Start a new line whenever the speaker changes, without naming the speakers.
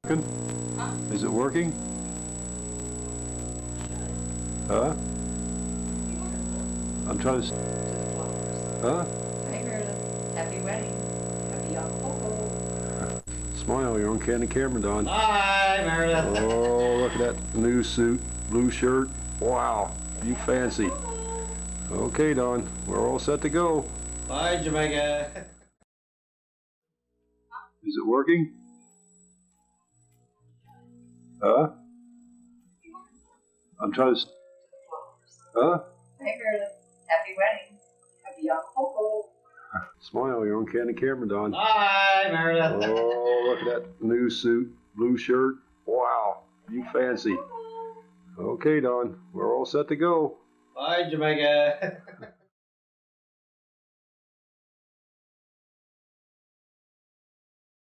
Is it working? Huh? I'm trying to... Huh?
Hi, Meredith. Happy wedding. Happy Yahoo.
Smile, you're on candid camera, Don.
Hi, Meredith.
Oh, look at that new suit, blue shirt. Wow, you fancy. Okay, Don, we're all set to go.
Bye, Jamaica.
Is it working? Huh? I'm trying to... Huh?
Hi, Meredith. Happy wedding. Happy Yahoo.
Smile, you're on candid camera, Don.
Hi, Meredith.
Oh, look at that new suit, blue shirt. Wow, you fancy. Okay, Don, we're all set to go.
Bye, Jamaica.